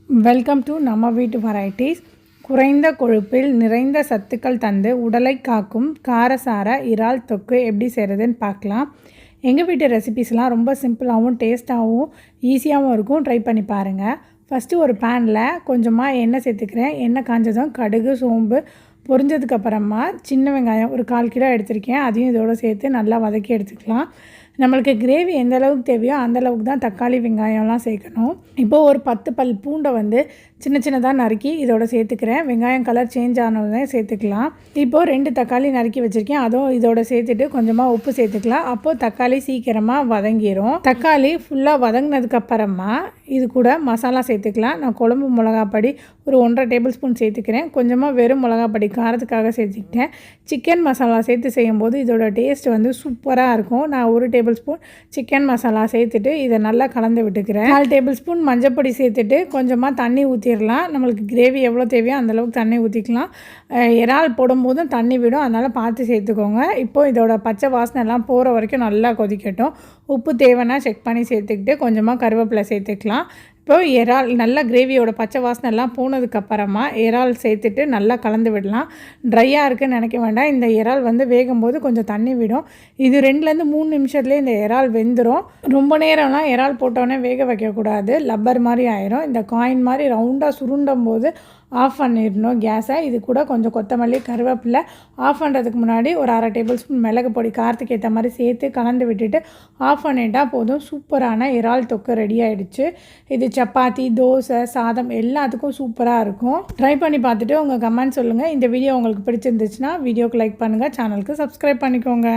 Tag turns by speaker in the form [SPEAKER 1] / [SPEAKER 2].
[SPEAKER 1] Welcome to நம்ம வீட்டு varieties. குறைந்த கொழுப்பில் நிறைந்த சத்துக்கள் தந்து உடலை காக்கும் காரசார இறால் தொக்கு எப்படி செய்கிறதுன்னு பார்க்கலாம். எங்கள் வீட்டு ரெசிபீஸ்லாம் ரொம்ப சிம்பிளாகவும் டேஸ்ட்டாகவும் ஈஸியாகவும் இருக்கும். ட்ரை பண்ணி பாருங்கள். ஃபஸ்ட்டு ஒரு பேனில் கொஞ்சமாக எண்ணெய் சேர்த்துக்கிறேன். எண்ணெய் காஞ்சதும் கடுகு, சோம்பு பொரிஞ்சதுக்கப்புறமா சின்ன வெங்காயம் ஒரு 1/4 கிலோ எடுத்திருக்கேன். அதையும் இதோடு சேர்த்து நல்லா வதக்கி எடுத்துக்கலாம். நம்மளுக்கு கிரேவி எந்த அளவுக்கு தேவையோ அந்தளவுக்கு தான் தக்காளி, வெங்காயம்லாம் சேர்க்கணும். இப்போது ஒரு 10 பல் பூண்டை சின்ன சின்னதாக நறுக்கி இதோட சேர்த்துக்கிறேன். வெங்காயம் கலர் சேஞ்ச் ஆனதுமே சேர்த்துக்கலாம். இப்போது 2 தக்காளி நறுக்கி வச்சுருக்கேன். அதுவும் இதோட சேர்த்துட்டு கொஞ்சமாக உப்பு சேர்த்துக்கலாம். அப்போது தக்காளி சீக்கிரமாக வதங்கிடும். தக்காளி ஃபுல்லாக வதங்கினதுக்கப்புறமா இது கூட மசாலா சேர்த்துக்கலாம். நான் குழம்பு மிளகாப்பொடி ஒரு 1.5 டேபிள் ஸ்பூன் சேர்த்துக்கிறேன். கொஞ்சமாக வெறும் மிளகாப்பொடி காரத்துக்காக சேர்த்துக்கிட்டேன். சிக்கன் மசாலா சேர்த்து செய்யும்போது இதோட டேஸ்ட் சூப்பராக இருக்கும். நான் 1 டேபிள் ஸ்பூன் சிக்கன் மசாலா சேர்த்துட்டு இதை நல்லா கலந்து விட்டுக்கிறேன். 4 டேபிள் ஸ்பூன் மஞ்சப்பொடி சேர்த்துட்டு கொஞ்சமாக தண்ணி ஊற்றிடலாம். நம்மளுக்கு கிரேவி எவ்வளோ தேவையோ அந்தளவுக்கு தண்ணி ஊற்றிக்கலாம். இறால் போடும்போதும் தண்ணி விடும், அதனால் பார்த்து சேர்த்துக்கோங்க. இப்போது இதோட பச்சை வாசனை எல்லாம் போகிற வரைக்கும் நல்லா கொதிக்கட்டும். உப்பு தேவைன்னா செக் பண்ணி சேர்த்துக்கிட்டு கொஞ்சமாக கருவேப்பிலை சேர்த்துக்கலாம். இப்போது இறால் நல்லா கிரேவியோட பச்சை வாசனை எல்லாம் போனதுக்கப்புறமா இறால் சேர்த்துட்டு நல்லா கலந்து விடலாம். ட்ரையாக இருக்குதுன்னு நினைக்க வேண்டாம். இந்த இறால் வேகும்போது கொஞ்சம் தண்ணி விடும். இது 2லேருந்து 3 நிமிஷத்துலேயே இந்த இறால் வெந்துடும். ரொம்ப நேரம்லாம் இறால் போட்டோன்னே வேக வைக்கக்கூடாது. லப்பர் மாதிரி ஆயிரும். இந்த காயின் மாதிரி ரவுண்டாக சுருண்டும் போது ஆஃப் பண்ணிடணும் கேஸை. இது கூட கொஞ்சம் கொத்தமல்லி, கருவேப்பிலை ஆஃப் பண்ணுறதுக்கு முன்னாடி ஒரு 1/2 டேபிள் ஸ்பூன் மிளகு பொடி காரத்துக்கு ஏற்ற மாதிரி சேர்த்து கலந்து விட்டுட்டு ஆஃப் பண்ணிட்டால் போதும். சூப்பரான இறால் தொக்கு ரெடி ஆகிடுச்சு. இது சப்பாத்தி, தோசை, சாதம் எல்லாத்துக்கும் சூப்பராக இருக்கும். ட்ரை பண்ணி பார்த்துட்டு உங்கள் கமெண்ட் சொல்லுங்கள். இந்த வீடியோ உங்களுக்கு பிடிச்சிருந்துச்சுன்னா வீடியோக்கு லைக் பண்ணுங்கள், சேனலுக்கு சப்ஸ்கிரைப் பண்ணிக்கோங்க.